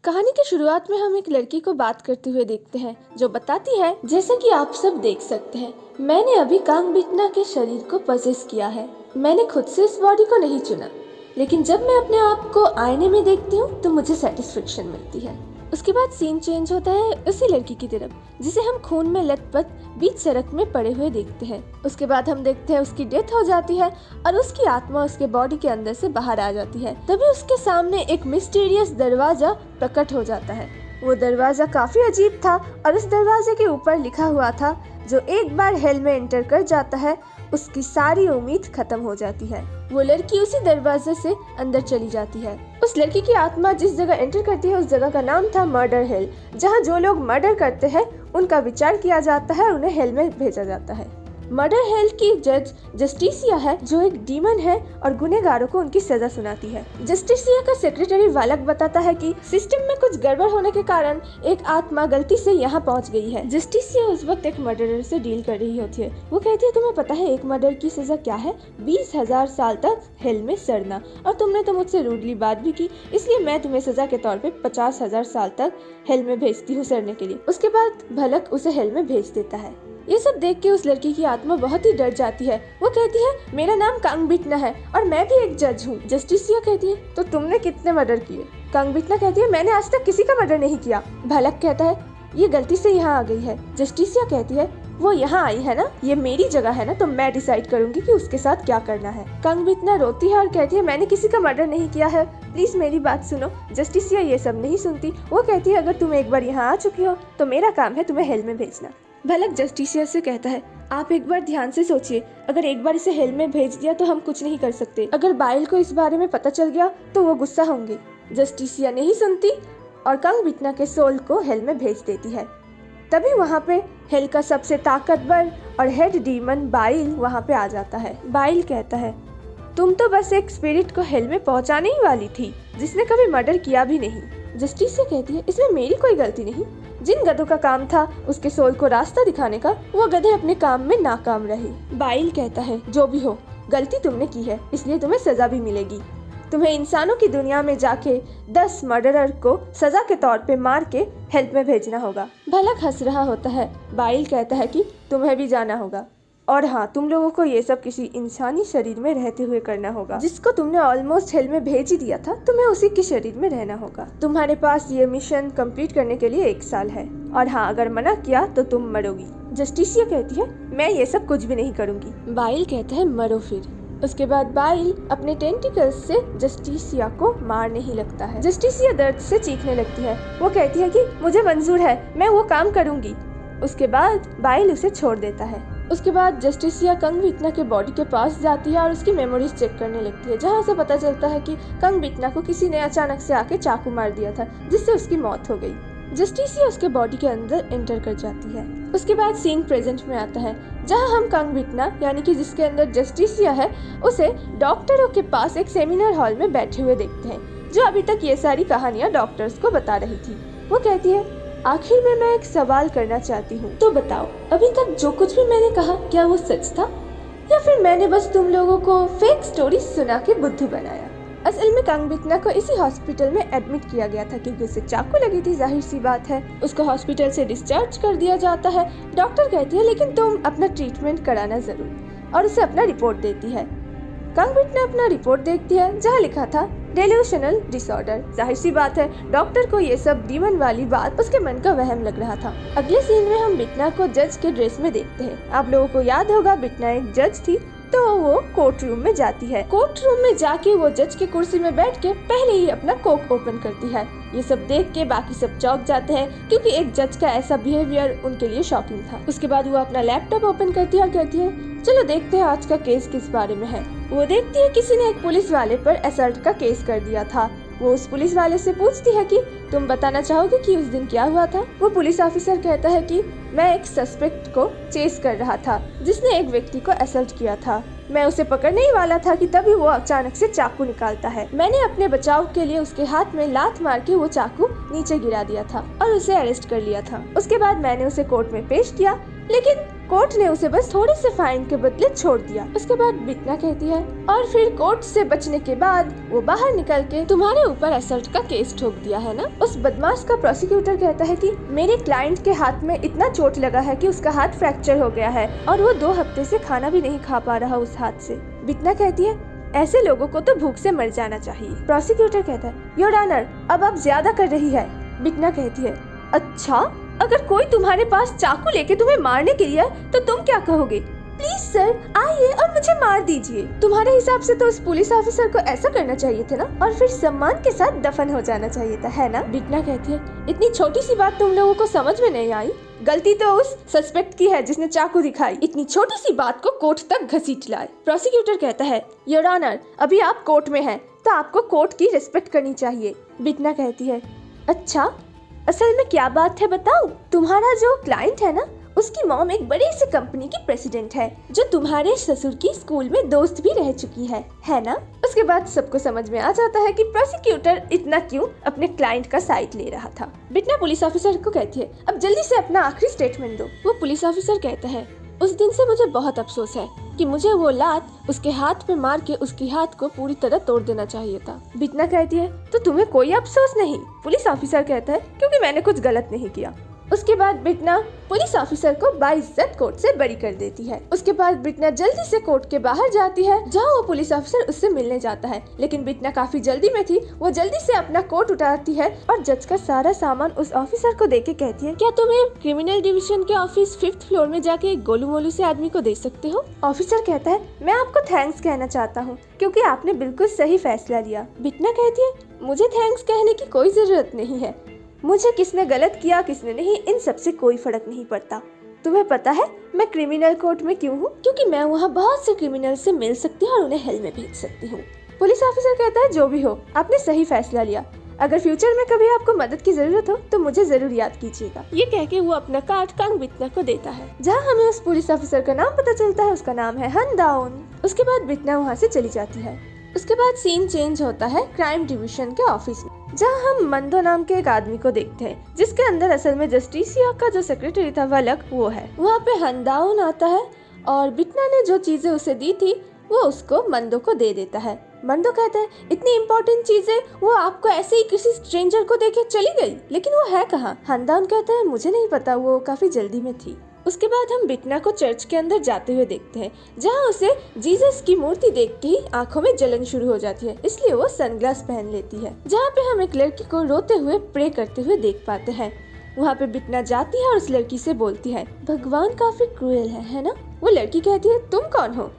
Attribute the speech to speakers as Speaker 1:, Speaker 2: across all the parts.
Speaker 1: कहानी की शुरुआत में हम एक लड़की को बात करते हुए देखते हैं जो बताती है, जैसा कि आप सब देख सकते हैं, मैंने अभी कांगबिटना के शरीर को पजेस किया है। मैंने खुद से इस बॉडी को नहीं चुना, लेकिन जब मैं अपने आप को आईने में देखती हूँ तो मुझे सेटिस्फेक्शन मिलती है। उसके बाद सीन चेंज होता है उसी लड़की की तरफ जिसे हम खून में लथपथ बीच सड़क में पड़े हुए देखते हैं। उसके बाद हम देखते हैं उसकी डेथ हो जाती है और उसकी आत्मा उसके बॉडी के अंदर से बाहर आ जाती है। तभी उसके सामने एक मिस्टीरियस दरवाजा प्रकट हो जाता है। वो दरवाजा काफी अजीब था और उस दरवाजे के ऊपर लिखा हुआ था, जो एक बार हेल में एंटर कर जाता है उसकी सारी उम्मीद खत्म हो जाती है। वो लड़की उसी दरवाजे से अंदर चली जाती है। उस लड़की की आत्मा जिस जगह एंटर करती है उस जगह का नाम था मर्डर हेल, जहाँ जो लोग मर्डर करते हैं उनका विचार किया जाता है और उन्हें हेल में भेजा जाता है। मर्डर हेल की जज जस्टिसिया है, जो एक डीमन है और गुनहगारों को उनकी सजा सुनाती है। जस्टिसिया का सेक्रेटरी वालक बताता है कि सिस्टम में कुछ गड़बड़ होने के कारण एक आत्मा गलती से यहाँ पहुँच गई है। जस्टिसिया उस वक्त एक मर्डरर से डील कर रही होती है। वो कहती है, तुम्हें पता है एक मर्डर की सजा क्या है? 20,000 साल तक हेल में सड़ना, और तुमने तो मुझसे रूडली बात भी की, इसलिए मैं तुम्हें सजा के तौर पे 50,000 साल तक हेल में भेजती हूँ सड़ने के लिए। उसके बाद भलक उसे हेल में भेज देता है। ये सब देख के उस लड़की की आत्मा बहुत ही डर जाती है। वो कहती है, मेरा नाम कांगबिटना है और मैं भी एक जज हूँ। जस्टिसिया कहती है, तो तुमने कितने मर्डर किए? कांगबिटना कहती है, मैंने आज तक किसी का मर्डर नहीं किया। भलक कहता है, ये गलती से यहाँ आ गई है। जस्टिसिया कहती है, वो यहाँ आई है ना, ये मेरी जगह है ना, तो मैं डिसाइड करूंगी कि उसके साथ क्या करना है। कांगबिटना रोती है और कहती है, मैंने किसी का मर्डर नहीं किया है, प्लीज मेरी बात सुनो। जस्टिसिया ये सब नहीं सुनती। वो कहती है, अगर तुम एक बार यहाँ आ चुकी हो तो मेरा काम है तुम्हें हेल में भेजना। भलक जस्टिसिया से कहता है, आप एक बार ध्यान से सोचिए, अगर एक बार इसे हेल में भेज दिया तो हम कुछ नहीं कर सकते। अगर बाइल को इस बारे में पता चल गया तो वो गुस्सा होंगे। जस्टिसिया नहीं सुनती और कांगबिटना के सोल को हेल में भेज देती है। तभी वहाँ पे हेल का सबसे ताकतवर और हेड डीमन बाइल वहाँ पे आ जाता है। बाइल कहता है, तुम तो बस एक स्पिरिट को हेल में पहुँचाने ही वाली थी जिसने कभी मर्डर किया भी नहीं। जस्टिसिया कहती है, इसमें मेरी कोई गलती नहीं। जिन गधों का काम था उसके सोल को रास्ता दिखाने का, वो गधे अपने काम में नाकाम रहे। बाइल कहता है, जो भी हो, गलती तुमने की है, इसलिए तुम्हें सजा भी मिलेगी। तुम्हें इंसानों की दुनिया में जाके 10 मर्डरर को सजा के तौर पे मार के हेल्प में भेजना होगा। भलक हंस रहा होता है। बाइल कहता है कि तुम्हें भी जाना होगा, और हाँ, तुम लोगों को ये सब किसी इंसानी शरीर में रहते हुए करना होगा। जिसको तुमने ऑलमोस्ट हेल में भेज ही दिया था, तुम्हें उसी के शरीर में रहना होगा। तुम्हारे पास ये मिशन कंप्लीट करने के लिए 1 साल है, और हाँ, अगर मना किया तो तुम मरोगी। जस्टिसिया कहती है, मैं ये सब कुछ भी नहीं करूंगी। बाइल कहता है, मरो फिर। उसके बाद बाइल अपने टेंटिकल्स से जस्टिसिया को मारने ही लगता है। जस्टिसिया दर्द से चीखने लगती है। वो कहती है कि मुझे मंजूर है, मैं वो काम करूंगी। उसके बाद बाइल उसे छोड़ देता है। उसके बाद जस्टिसिया कांगबिटना के बॉडी के पास जाती है और उसकी मेमोरीज चेक करने लगती है, जहाँ से पता चलता है कि कांगबिटना को किसी ने अचानक से आके चाकू मार दिया था, जिससे उसकी मौत हो गई। जस्टिसिया उसके बॉडी के अंदर एंटर कर जाती है। उसके बाद सीन प्रेजेंट में आता है, जहाँ हम कांगबिटना यानी कि जिसके अंदर जस्टिसिया है, उसे डॉक्टरों के पास एक सेमिनार हॉल में बैठे हुए देखते हैं, जो अभी तक ये सारी कहानियाँ डॉक्टर्स को बता रही थी। वो कहती है, आखिर में मैं एक सवाल करना चाहती हूँ, तो बताओ, अभी तक जो कुछ भी मैंने कहा क्या वो सच था, या फिर मैंने बस तुम लोगों को फेक स्टोरी सुना के बुद्धू बनाया? असल में कांगबिटना को इसी हॉस्पिटल में एडमिट किया गया था क्योंकि उसे चाकू लगी थी। जाहिर सी बात है, उसको हॉस्पिटल से डिस्चार्ज कर दिया जाता है। डॉक्टर कहती है, लेकिन तुम अपना ट्रीटमेंट कराना जरूर, और उसे अपना रिपोर्ट देती है। कांगबिटना अपना रिपोर्ट देखती है, जहाँ लिखा था डेल्यूशनल डिसऑर्डर। जाहिर सी बात है, डॉक्टर को ये सब डीमन वाली बात उसके मन का वहम लग रहा था। अगले सीन में हम बिटना को जज के ड्रेस में देखते हैं। आप लोगों को याद होगा, बिटना एक जज थी, तो वो कोर्ट रूम में जाती है। कोर्ट रूम में जाके वो जज की कुर्सी में बैठ के पहले ही अपना कोक ओपन करती है। ये सब देख के बाकी सब चौंक जाते हैं, क्योंकि एक जज का ऐसा बिहेवियर उनके लिए शॉकिंग था। उसके बाद वो अपना लैपटॉप ओपन करती है और कहती है, चलो देखते हैं आज का केस किस बारे में है। वो देखती है किसी ने एक पुलिस वाले पर असल्ट का केस कर दिया था। वो उस पुलिस वाले से पूछती है कि तुम बताना चाहोगे कि उस दिन क्या हुआ था? वो पुलिस ऑफिसर कहता है कि मैं एक सस्पेक्ट को चेस कर रहा था जिसने एक व्यक्ति को असल्ट किया था। मैं उसे पकड़ने ही वाला था कि तभी वो अचानक से चाकू निकालता है। मैंने अपने बचाव के लिए उसके हाथ में लात मार के वो चाकू नीचे गिरा दिया था और उसे अरेस्ट कर लिया था। उसके बाद मैंने उसे कोर्ट में पेश किया, लेकिन कोर्ट ने उसे बस थोड़े से फाइन के बदले छोड़ दिया। उसके बाद बितना कहती है और फिर कोर्ट से बचने के बाद वो बाहर निकल के तुम्हारे ऊपर असल्ट का केस ठोक दिया है ना। उस बदमाश का प्रोसिक्यूटर कहता है कि मेरे क्लाइंट के हाथ में इतना चोट लगा है कि उसका हाथ फ्रैक्चर हो गया है और वो 2 हफ्ते से खाना भी नहीं खा पा रहा उस हाथ से। बितना कहती है ऐसे लोगों को तो भूख से मर जाना चाहिए। प्रोसिक्यूटर कहता है योर ऑनर, अब आप ज्यादा कर रही है। बितना कहती है अच्छा, अगर कोई तुम्हारे पास चाकू लेके तुम्हें मारने के लिए तो तुम क्या कहोगे? प्लीज सर आइए और मुझे मार दीजिए। तुम्हारे हिसाब से तो उस पुलिस ऑफिसर को ऐसा करना चाहिए था ना, और फिर सम्मान के साथ दफन हो जाना चाहिए था, है ना? बितना कहती है इतनी छोटी सी बात तुम लोगों को समझ में नहीं आई? गलती तो उस सस्पेक्ट की है जिसने चाकू दिखाई, इतनी छोटी सी बात को कोर्ट तक घसीट लाए। प्रोसिक्यूटर कहता है योर ऑनर, अभी आप कोर्ट में हैं तो आपको कोर्ट की रिस्पेक्ट करनी चाहिए। बितना कहती है अच्छा, असल में क्या बात है बताऊं? तुम्हारा जो क्लाइंट है ना, उसकी मॉम एक बड़ी सी कंपनी की प्रेसिडेंट है जो तुम्हारे ससुर की स्कूल में दोस्त भी रह चुकी है ना? उसके बाद सबको समझ में आ जाता है कि प्रोसिक्यूटर इतना क्यों अपने क्लाइंट का साइड ले रहा था। बितना पुलिस ऑफिसर को कहती है अब जल्दी से अपना आखिरी स्टेटमेंट दो। वो पुलिस ऑफिसर कहता है उस दिन से मुझे बहुत अफसोस है कि मुझे वो लात उसके हाथ पे मार के उसकी हाथ को पूरी तरह तोड़ देना चाहिए था। बितना कहती है तो तुम्हें कोई अफसोस नहीं? पुलिस ऑफिसर कहता है क्योंकि मैंने कुछ गलत नहीं किया। उसके बाद बितना पुलिस ऑफिसर को बाइज्जत कोर्ट से बरी कर देती है। उसके बाद बितना जल्दी से कोर्ट के बाहर जाती है जहाँ वो पुलिस ऑफिसर उससे मिलने जाता है, लेकिन बितना काफी जल्दी में थी। वो जल्दी से अपना कोट उतारती है और जज का सारा सामान उस ऑफिसर को देके कहती है क्या तुम्हें क्रिमिनल डिवीजन के ऑफिस 5th फ्लोर में जाके एक गोलू मोलू से आदमी को दे सकते हो? ऑफिसर कहता है मैं आपको थैंक्स कहना चाहता हूँ क्योंकि आपने बिल्कुल सही फैसला लिया। बितना कहती है मुझे थैंक्स कहने की कोई जरूरत नहीं है, मुझे किसने गलत किया किसने नहीं इन सब से कोई फर्क नहीं पड़ता। तुम्हें पता है मैं क्रिमिनल कोर्ट में क्यों हूँ? क्योंकि मैं वहाँ बहुत से क्रिमिनल से मिल सकती हूँ और उन्हें हेल में भेज सकती हूँ। पुलिस ऑफिसर कहता है जो भी हो आपने सही फैसला लिया, अगर फ्यूचर में कभी आपको मदद की जरूरत हो तो मुझे जरूर याद कीजिएगा। ये कह के वो अपना कार्ड कांग बितना को देता है। जहाँ हमें उस पुलिस ऑफिसर का नाम पता चलता है, उसका नाम है हनदाउन। उसके बाद बितना वहाँ से चली जाती है। उसके बाद सीन चेंज होता है क्राइम डिवीजन के ऑफिस में, जहाँ हम मंदो नाम के एक आदमी को देखते हैं जिसके अंदर असल में जस्टिसिया का जो सेक्रेटरी था वलक वो है। वहाँ पे हनदाउन आता है और बितना ने जो चीजें उसे दी थी वो उसको मंदो को दे देता है। मंदो कहता है इतनी इम्पोर्टेंट चीजें वो आपको ऐसे ही किसी स्ट्रेंजर को देके चली गई, लेकिन वो है कहाँ? हनदाउन कहता है मुझे नहीं पता, वो काफी जल्दी में थी। उसके बाद हम बितना को चर्च के अंदर जाते हुए देखते हैं जहाँ उसे जीसस की मूर्ति देख के ही आंखों में जलन शुरू हो जाती है, इसलिए वो सनग्लास पहन लेती है। जहाँ पे हम एक लड़की को रोते हुए प्रे करते हुए देख पाते हैं। वहाँ पे बितना जाती है और उस लड़की से बोलती है भगवान काफी क्रूएल है ना? वो लड़की कहती है तुम कौन हो?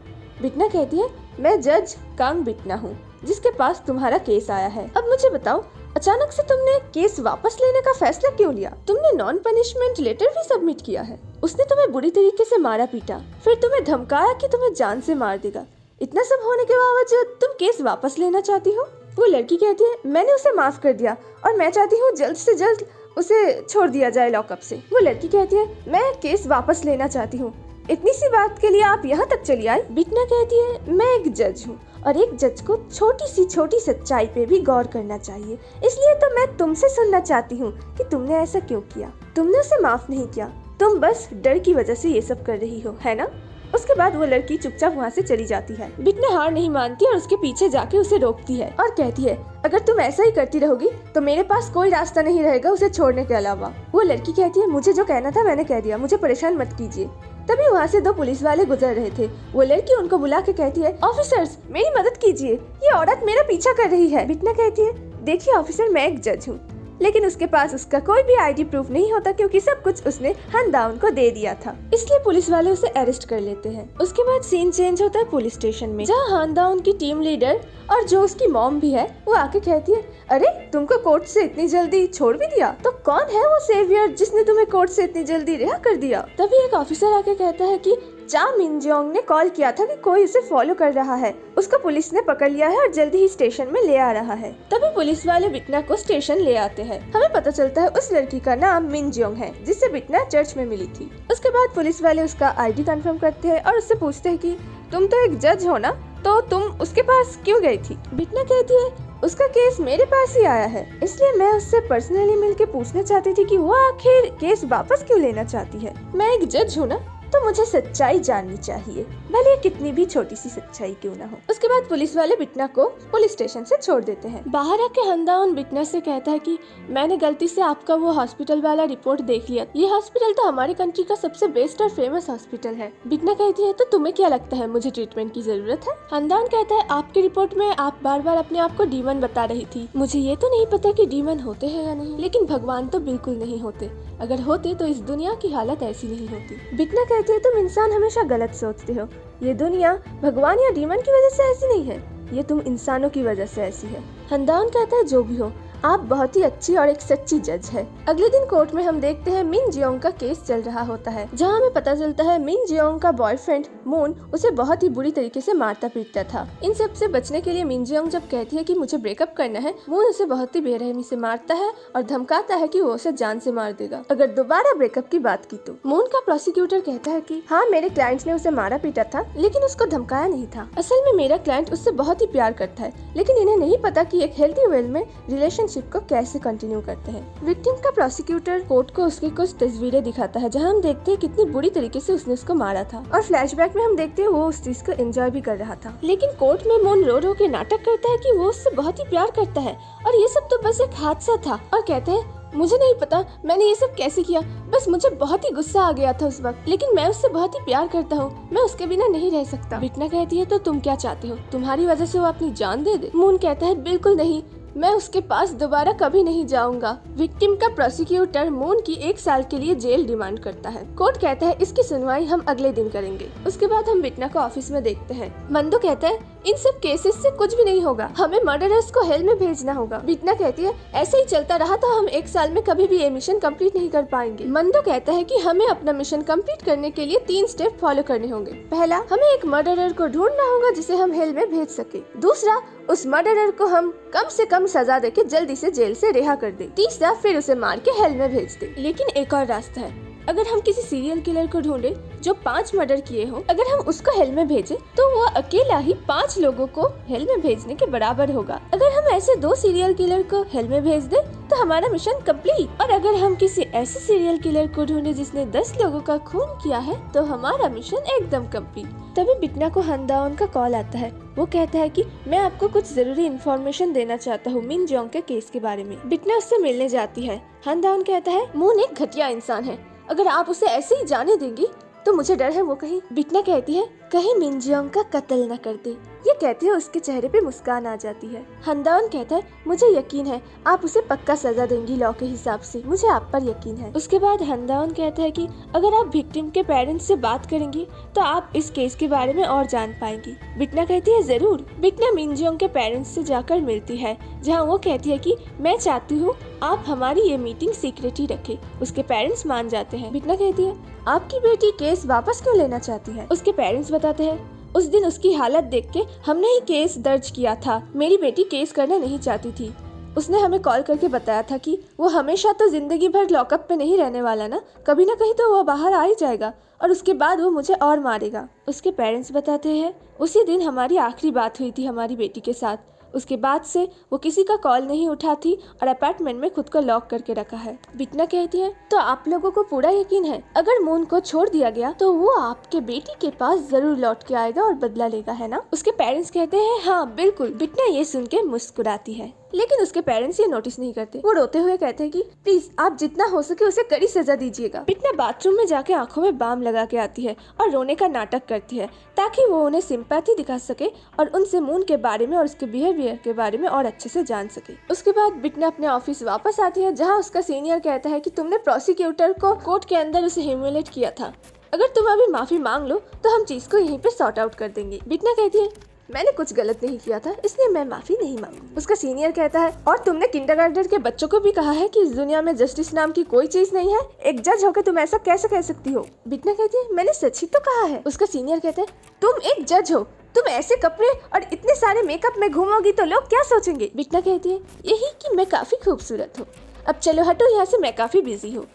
Speaker 1: बितना कहती है मैं जज कांग बितना हूँ जिसके पास तुम्हारा केस आया है। अब मुझे बताओ अचानक से तुमने केस वापस लेने का फैसला क्यों लिया? तुमने नॉन पनिशमेंट लेटर भी सबमिट किया है। उसने तुम्हें बुरी तरीके से मारा पीटा, फिर तुम्हें धमकाया कि तुम्हें जान से मार देगा। इतना सब होने के बावजूद तुम केस वापस लेना चाहती हो? वो लड़की कहती है मैंने उसे माफ कर दिया और मैं चाहती हूँ जल्द से जल्द उसे छोड़ दिया जाए लॉकअप से। वो लड़की कहती है मैं केस वापस लेना चाहती हूँ, इतनी सी बात के लिए आप यहाँ तक चली आई? बितना कहती है मैं एक जज हूँ और एक जज को छोटी सच्चाई पे भी गौर करना चाहिए, इसलिए तो मैं तुमसे सुनना चाहती हूँ कि तुमने ऐसा क्यों किया? तुमने उसे माफ नहीं किया, तुम बस डर की वजह से ये सब कर रही हो, है ना? उसके बाद वो लड़की चुपचाप वहाँ से चली जाती है। बितना हार नहीं मानती और उसके पीछे जाके उसे रोकती है और कहती है अगर तुम ऐसा ही करती रहोगी तो मेरे पास कोई रास्ता नहीं रहेगा उसे छोड़ने के अलावा। वो लड़की कहती है मुझे जो कहना था मैंने कह दिया, मुझे परेशान मत कीजिए। तभी वहाँ से 2 पुलिस वाले गुजर रहे थे। वो लड़की उनको बुला के कहती है ऑफिसर्स मेरी मदद कीजिए, ये औरत मेरा पीछा कर रही है। बितना कहती है देखिए ऑफिसर मैं एक जज हूँ, लेकिन उसके पास उसका कोई भी आईडी प्रूफ नहीं होता क्योंकि सब कुछ उसने हनदाउन को दे दिया था, इसलिए पुलिस वाले उसे अरेस्ट कर लेते हैं। उसके बाद सीन चेंज होता है पुलिस स्टेशन में, जहाँ हनदाउन की टीम लीडर और जो उसकी मॉम भी है वो आके कहती है अरे तुमको कोर्ट से इतनी जल्दी छोड़ भी दिया, तो कौन है वो सेवियर जिसने तुम्हें कोर्ट से इतनी जल्दी रिहा कर दिया? तभी एक ऑफिसर आके कहता है कि चा मिनजोंग ने कॉल किया था कि कोई उसे फॉलो कर रहा है, उसको पुलिस ने पकड़ लिया है और जल्दी ही स्टेशन में ले आ रहा है। तभी पुलिस वाले बितना को स्टेशन ले आते हैं। हमें पता चलता है उस लड़की का नाम मिनजोंग है जिससे बितना चर्च में मिली थी। उसके बाद पुलिस वाले उसका आईडी कंफर्म करते हैं और उससे पूछते हैं कि तुम तो एक जज हो ना, तो तुम उसके पास क्यों गई थी? बितना कहती है उसका केस मेरे पास ही आया है, इसलिए मैं उससे पर्सनली मिलके पूछना चाहती थी कि वो आखिर केस वापस क्यों लेना चाहती है। मैं एक जज हूँ ना, तो मुझे सच्चाई जाननी चाहिए, भले कितनी भी छोटी सी सच्चाई क्यों ना हो। उसके बाद पुलिस वाले बिटना को पुलिस स्टेशन से छोड़ देते हैं। बाहर आके हंदाउन बिटना से कहता है कि मैंने गलती से आपका वो हॉस्पिटल वाला रिपोर्ट देख लिया। ये हॉस्पिटल तो हमारी कंट्री का सबसे बेस्ट और फेमस हॉस्पिटल है। बिटना कहती है तो तुम्हें क्या लगता है मुझे ट्रीटमेंट की जरूरत है? हंदाउन कहता है आपकी रिपोर्ट में आप बार बार अपने आप को डीमन बता रही थी। मुझे ये तो नहीं पता कि डीमन होते हैं या नहीं, लेकिन भगवान तो बिल्कुल नहीं होते। अगर होते तो इस दुनिया की हालत ऐसी नहीं होती। बिटना कहती है तुम इंसान हमेशा गलत सोचते हो। ये दुनिया भगवान या डीमन की वजह से ऐसी नहीं है, ये तुम इंसानों की वजह से ऐसी है। हंदाउन कहता है जो भी हो, आप बहुत ही अच्छी और एक सच्ची जज है। अगले दिन कोर्ट में हम देखते हैं मिन जियोंग का केस चल रहा होता है, जहां हमें पता चलता है मिन जियोंग का बॉयफ्रेंड मून उसे बहुत ही बुरी तरीके से मारता पीटता था। इन सब से बचने के लिए मिन जियोंग जब कहती है कि मुझे ब्रेकअप करना है, मून उसे बहुत ही बेरहमी से मारता है और धमकाता है कि वो उसे जान से मार देगा अगर दोबारा ब्रेकअप की बात की तो। मून का प्रोसिक्यूटर कहता है कि हाँ, मेरे क्लाइंट ने उसे मारा पीटा था, लेकिन उसको धमकाया नहीं था। असल में मेरा क्लाइंट उससे बहुत ही प्यार करता है, लेकिन इन्हें नहीं पता कि एक हेल्थी वे में रिलेशनशिप को कैसे कंटिन्यू करते हैं। विक्टिम का प्रोसिक्यूटर कोर्ट को उसकी कुछ तस्वीरें दिखाता है, जहां हम देखते हैं कितनी बुरी तरीके से उसने उसको मारा था, और फ्लैशबैक में हम देखते हैं वो उस चीज को एंजॉय भी कर रहा था। लेकिन कोर्ट में मून रो रो के नाटक करता है कि वो उससे बहुत ही प्यार करता है और ये सब तो बस एक हादसा था, और कहते हैं मुझे नहीं पता मैंने ये सब कैसे किया, बस मुझे बहुत ही गुस्सा आ गया था उस वक्त, लेकिन मैं उससे बहुत ही प्यार करता हूँ, मैं उसके बिना नहीं रह सकता। बिटना कहती है तो तुम क्या चाहते हो, तुम्हारी वजह से वो अपनी जान दे दे? मून कहता है बिल्कुल नहीं, मैं उसके पास दोबारा कभी नहीं जाऊंगा। विक्टिम का प्रोसिक्यूटर मून की 1 साल के लिए जेल डिमांड करता है। कोर्ट कहता है इसकी सुनवाई हम अगले दिन करेंगे। उसके बाद हम बिटना को ऑफिस में देखते हैं। मंदो कहता है इन सब केसेस से कुछ भी नहीं होगा, हमें मर्डरर्स को हेल में भेजना होगा। बिटना कहती है ऐसे ही चलता रहा तो हम 1 साल में कभी भी ये मिशन कंप्लीट नहीं कर पाएंगे। मंदो कहता है कि हमें अपना मिशन कंप्लीट करने के लिए 3 स्टेप फॉलो करने होंगे। पहला, हमें एक मर्डरर को ढूंढना होगा जिसे हम हेल में भेज सके। दूसरा, उस मर्डरर को हम कम से कम सजा देके जल्दी से जेल से रिहा कर दे। तीसरा, फिर उसे मार के हेल में भेज दे। लेकिन एक और रास्ता है, अगर हम किसी सीरियल किलर को ढूंढे जो 5 मर्डर किए हो, अगर हम उसको हेल में भेजे तो वो अकेला ही 5 लोगों को हेल में भेजने के बराबर होगा। अगर हम ऐसे 2 सीरियल किलर को हेल में भेज दे तो हमारा मिशन कंप्लीट। और अगर हम किसी ऐसे सीरियल किलर को ढूंढे जिसने 10 लोगों का खून किया है तो हमारा मिशन एकदम कंप्लीट। तभी बिटना को हंदाउन का कॉल आता है। वो कहता है कि मैं आपको कुछ जरूरी इन्फॉर्मेशन देना चाहता हूँ मिन जियोंग के केस के बारे में। बिटना उससे मिलने जाती है। हंदाउन कहता है मून एक घटिया इंसान है, अगर आप उसे ऐसे ही जाने देंगी तो मुझे डर है वो कहीं। बिटना कहती है कहीं मिन जियोंग का कत्ल न कर दे। ये कहते हैं उसके चेहरे पे मुस्कान आ जाती है। हंदाउन कहता है मुझे यकीन है आप उसे पक्का सजा देंगी लॉ के हिसाब से, मुझे आप पर यकीन है। उसके बाद हंदाउन कहता है कि अगर आप विक्टिम के पेरेंट्स से बात करेंगी तो आप इस केस के बारे में और जान पाएंगी। बिटना कहती है जरूर। बिटना मिन जियोंग के पेरेंट्स से जाकर मिलती है, जहाँ वो कहती है कि मैं चाहती हूँ आप हमारी ये मीटिंग सीक्रेट ही रखें। उसके पेरेंट्स मान जाते हैं। बिटना कहती है आपकी बेटी केस वापस क्यों लेना चाहती है? उसके पेरेंट्स बताते हैं उस दिन उसकी हालत देख के हमने ही केस दर्ज किया था। मेरी बेटी केस करना नहीं चाहती थी। उसने हमें कॉल करके बताया था कि वो हमेशा तो जिंदगी भर लॉकअप पे नहीं रहने वाला ना, कभी ना कहीं तो वो बाहर आ ही जाएगा और उसके बाद वो मुझे और मारेगा। उसके पेरेंट्स बताते हैं उसी दिन हमारी आखिरी बात हुई थी हमारी बेटी के साथ। उसके बाद से वो किसी का कॉल नहीं उठाती और अपार्टमेंट में खुद को लॉक करके रखा है। बिटना कहती है तो आप लोगों को पूरा यकीन है अगर मून को छोड़ दिया गया तो वो आपके बेटी के पास जरूर लौट के आएगा और बदला लेगा, है ना? उसके पेरेंट्स कहते हैं हाँ बिल्कुल। बिटना ये सुन के मुस्कुराती है, लेकिन उसके पेरेंट्स ये नोटिस नहीं करते। वो रोते हुए कहते हैं कि प्लीज आप जितना हो सके उसे कड़ी सजा दीजिएगा। बिटना बाथरूम में जाके आंखों में बाम लगा के आती है और रोने का नाटक करती है ताकि वो उन्हें सिंपैथी दिखा सके और उनसे मून के बारे में और उसके बिहेवियर के बारे में और अच्छे से जान सके। उसके बाद बिटना अपने ऑफिस वापस आती है, जहाँ उसका सीनियर कहता है कि तुमने प्रोसिक्यूटर को कोर्ट के अंदर उसे ह्यूमिलेट किया था, अगर तुम अभी माफी मांग लो तो हम चीज को यहीं पे सॉर्ट आउट कर देंगे। बिटना कहती है मैंने कुछ गलत नहीं किया था इसलिए मैं माफी नहीं मांगू। उसका सीनियर कहता है और तुमने किंडरगार्टन के बच्चों को भी कहा है कि इस दुनिया में जस्टिस नाम की कोई चीज नहीं है, एक जज होकर तुम ऐसा कैसे कह सकती हो? बिटना कहती है मैंने सच ही तो कहा है। उसका सीनियर कहता है तुम एक जज हो, तुम ऐसे कपड़े और इतने सारे मेकअप में घूमोगी तो लोग क्या सोचेंगे? बिटना कहती है यही कि मैं काफी खूबसूरत हूँ, अब चलो हटो यहाँ से, मैं काफी बिजी हूँ।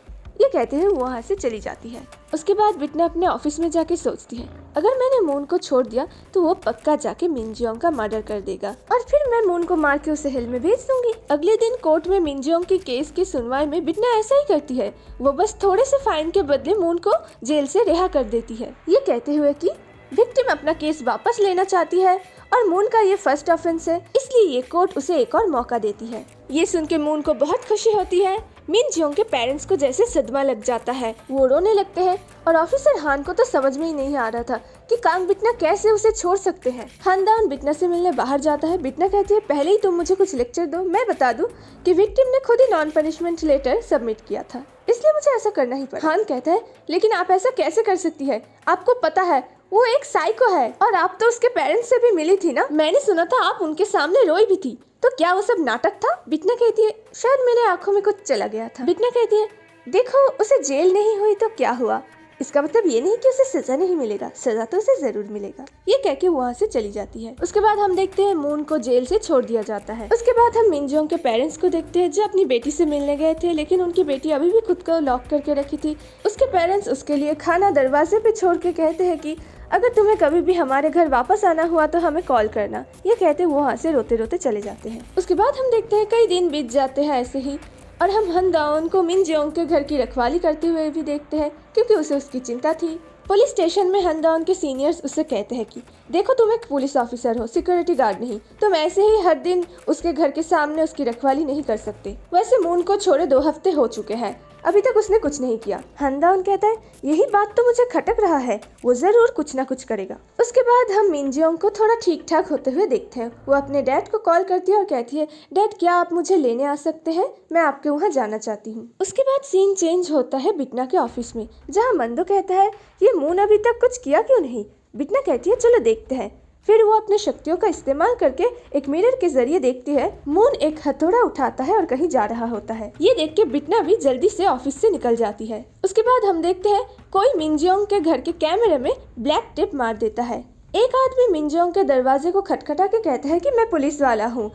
Speaker 1: ये कहते हुए वहाँ से चली जाती है। उसके बाद बिटना अपने ऑफिस में जाके सोचती है, अगर मैंने मून को छोड़ दिया तो वो पक्का जाके मिनजियोंग का मर्डर कर देगा और फिर मैं मून को मार के उसे हेल में भेज दूंगी। अगले दिन कोर्ट में मिनजियोंग के केस की सुनवाई में बिटना ऐसा ही करती है। वो बस थोड़े से फाइन के बदले मून को जेल से रिहा कर देती है, ये कहते हुए कि विक्टिम अपना केस वापस लेना चाहती है और मून का ये फर्स्ट ऑफेंस है, इसलिए ये कोर्ट उसे एक और मौका देती है। ये सुन के मून को बहुत खुशी होती है। मिनजियोंग के पेरेंट्स को जैसे सदमा लग जाता है, वो रोने लगते हैं और ऑफिसर हान को तो समझ में ही नहीं आ रहा था कि कांग बिटना कैसे उसे छोड़ सकते हैं। हानदान बिटना से मिलने बाहर जाता है। बिटना कहती है, पहले ही तुम मुझे कुछ लेक्चर दो, मैं बता दूं कि विक्टिम ने खुद ही नॉन पनिशमेंट लेटर सबमिट किया था, इसलिए मुझे ऐसा करना ही पड़ा। हान कहता है, लेकिन आप ऐसा कैसे कर सकती है, आपको पता है वो एक साइको है और आप तो उसके पेरेंट्स से भी मिली थी ना, मैंने सुना था आप उनके सामने रोई भी थी, तो क्या वो सब नाटक था? बिटना कहती है, शायद मेरे आंखों में कुछ चला गया था। बिटना कहती है, देखो उसे जेल नहीं हुई तो क्या हुआ, इसका मतलब ये नहीं कि उसे सजा नहीं मिलेगा, सजा तो उसे जरूर मिलेगा। ये कह के वहाँ से चली जाती है। उसके बाद हम देखते हैं मून को जेल से छोड़ दिया जाता है। उसके बाद हम मिनजियोंग के पेरेंट्स को देखते हैं जो अपनी बेटी से मिलने गए थे, लेकिन उनकी बेटी अभी भी खुद को लॉक करके रखी थी। उसके पेरेंट्स उसके लिए खाना दरवाजे पे छोड़ के कहते हैं कि अगर तुम्हें कभी भी हमारे घर वापस आना हुआ तो हमें कॉल करना। ये कहते वो वहाँ से रोते रोते चले जाते हैं। उसके बाद हम देखते हैं कई दिन बीत जाते हैं ऐसे ही, और हम हनदाओन को मिनजियोंग के घर की रखवाली करते हुए भी देखते हैं क्योंकि उसे उसकी चिंता थी। पुलिस स्टेशन में हनदाओन के सीनियर्स उससे कहते हैं कि देखो तुम एक पुलिस ऑफिसर हो, सिक्योरिटी गार्ड नहीं, तुम ऐसे ही हर दिन उसके घर के सामने उसकी रखवाली नहीं कर सकते। वैसे मून को छोड़े 2 हफ्ते हो चुके हैं, अभी तक उसने कुछ नहीं किया। हनदाओन कहता है, यही बात तो मुझे खटक रहा है, वो जरूर कुछ ना कुछ करेगा। उसके बाद हम मिनजियोंग को थोड़ा ठीक ठाक होते हुए देखते हैं। वो अपने डैड को कॉल करती है और कहती है, डैड क्या आप मुझे लेने आ सकते हैं, मैं आपके वहाँ जाना चाहती हूँ। उसके बाद सीन चेंज होता है बिटना के ऑफिस में, जहाँ मंदो कहता है, ये मून अभी तक कुछ किया क्यों नहीं? बिटना कहती है, चलो देखते हैं। फिर वो अपने शक्तियों का इस्तेमाल करके एक मिरर के जरिए देखती है मून एक हथौड़ा उठाता है और कहीं जा रहा होता है। ये देख के बिटना भी जल्दी से ऑफिस से निकल जाती है। उसके बाद हम देखते हैं कोई मिनजियोंग के घर के कैमरे में ब्लैक टेप मार देता है। एक आदमी मिनजियोंग के दरवाजे को खटखटा के कहता है कि मैं पुलिस वाला हूँ,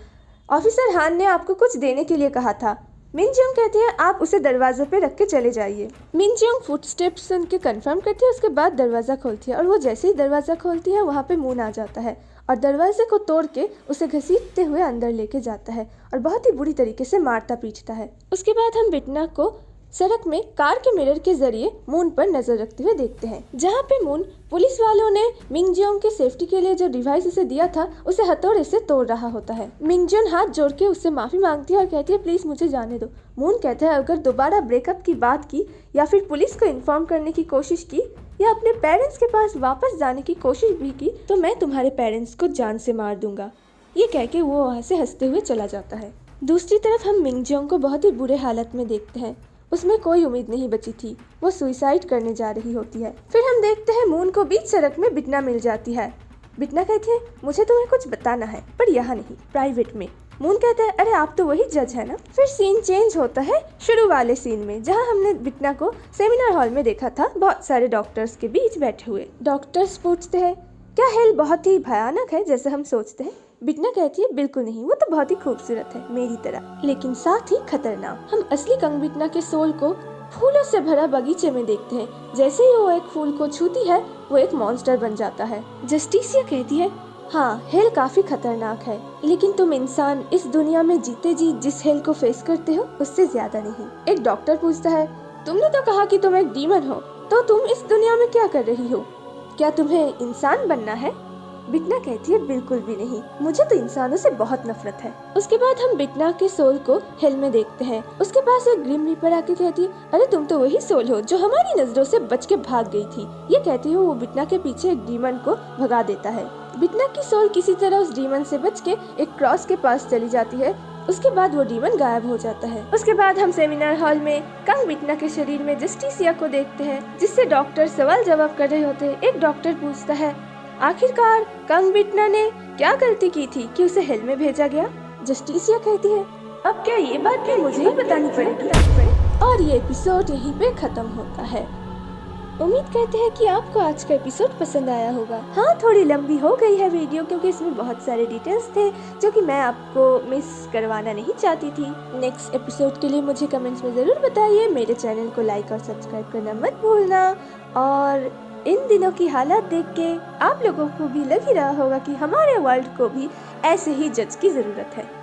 Speaker 1: ऑफिसर हान ने आपको कुछ देने के लिए कहा था। मिनजियोंग कहती है, आप उसे दरवाजे पे रख के चले जाइए। मिनजियोंग फुटस्टेप्स सुन के कंफर्म करती है, उसके बाद दरवाजा खोलती है और वो जैसे ही दरवाजा खोलती है वहाँ पे मून आ जाता है और दरवाजे को तोड़ के उसे घसीटते हुए अंदर लेके जाता है और बहुत ही बुरी तरीके से मारता पीटता है। उसके बाद हम बिटना को सड़क में कार के मिरर के जरिए मून पर नजर रखते हुए देखते हैं, जहाँ पे मून पुलिस वालों ने मिनजियोंग के सेफ्टी के लिए जो डिवाइस उसे दिया था उसे हथौड़े से तोड़ रहा होता है। मिनजियोंग हाथ जोड़ के उससे माफी मांगती है और कहती है, प्लीज मुझे जाने दो। मून कहता है, अगर दोबारा ब्रेकअप की बात की या फिर पुलिस को इन्फॉर्म करने की कोशिश की या अपने पेरेंट्स के पास वापस जाने की कोशिश भी की तो मैं तुम्हारे पेरेंट्स को जान से मार दूंगा। ये कह के वो वहाँ से हंसते हुए चला जाता है। दूसरी तरफ हम मिनजियोंग को बहुत ही बुरे हालत में देखते हैं। उसमें कोई उम्मीद नहीं बची थी, वो सुसाइड करने जा रही होती है। फिर हम देखते हैं मून को बीच सड़क में बिटना मिल जाती है। बिटना कहती है, मुझे तुम्हें कुछ बताना है, पर यहाँ नहीं, प्राइवेट में। मून कहता है, अरे आप तो वही जज है ना। फिर सीन चेंज होता है शुरू वाले सीन में, जहाँ हमने बिटना को सेमिनार हॉल में देखा था, बहुत सारे डॉक्टर्स के बीच बैठे हुए। डॉक्टर्स पूछते हैं, क्या हेल बहुत ही भयानक है जैसे हम सोचते हैं? बिटना कहती है, बिल्कुल नहीं, वो तो बहुत ही खूबसूरत है मेरी तरह, लेकिन साथ ही खतरनाक। हम असली कंग बिटना के सोल को फूलों से भरा बगीचे में देखते हैं। जैसे ही वो एक फूल को छूती है वो एक मॉन्स्टर बन जाता है। जस्टिसिया कहती है, हाँ हेल काफी खतरनाक है, लेकिन तुम इंसान इस दुनिया में जीते जी जिस हेल को फेस करते हो उससे ज्यादा नहीं। एक डॉक्टर पूछता है, तुमने तो कहा कि तुम एक डीमन हो, तो तुम इस दुनिया में क्या कर रही हो? क्या तुम्हें इंसान बनना है? बिटना कहती है, बिल्कुल भी नहीं, मुझे तो इंसानों से बहुत नफरत है। उसके बाद हम बिटना के सोल को हेल में देखते हैं। उसके पास एक ग्रिम रीपर आके कहती है, अरे तुम तो वही सोल हो जो हमारी नजरों से बच के भाग गई थी। ये कहती हुए वो बिटना के पीछे एक डीमन को भगा देता है। बिटना की सोल किसी तरह उस डीमन से बच के एक क्रॉस के पास चली जाती है। उसके बाद वो डीमन गायब हो जाता है। उसके बाद हम सेमिनार हॉल में कंग बिटना के शरीर में जस्टिसिया को देखते हैं, जिससे डॉक्टर सवाल जवाब कर रहे होते हैं। एक डॉक्टर पूछता है, आखिरकार कंग बिटना ने क्या गलती की थी कि उसे हेल में भेजा गया? जस्टिसिया कहती है, अब क्या ये बात भी मुझे ही बतानी पड़ेगी? और ये एपिसोड यहीं पे खत्म होता है। उम्मीद करते हैं कि आपको आज का एपिसोड पसंद आया होगा। हाँ, थोड़ी लंबी हो गई है वीडियो क्योंकि इसमें बहुत सारे डिटेल्स थे जो कि मैं आपको मिस करवाना नहीं चाहती थी। नेक्स्ट एपिसोड के लिए मुझे कमेंट्स में ज़रूर बताइए। मेरे चैनल को लाइक और सब्सक्राइब करना मत भूलना। और इन दिनों की हालत देख के आप लोगों को भी लग ही रहा होगा कि हमारे वर्ल्ड को भी ऐसे ही जज की ज़रूरत है।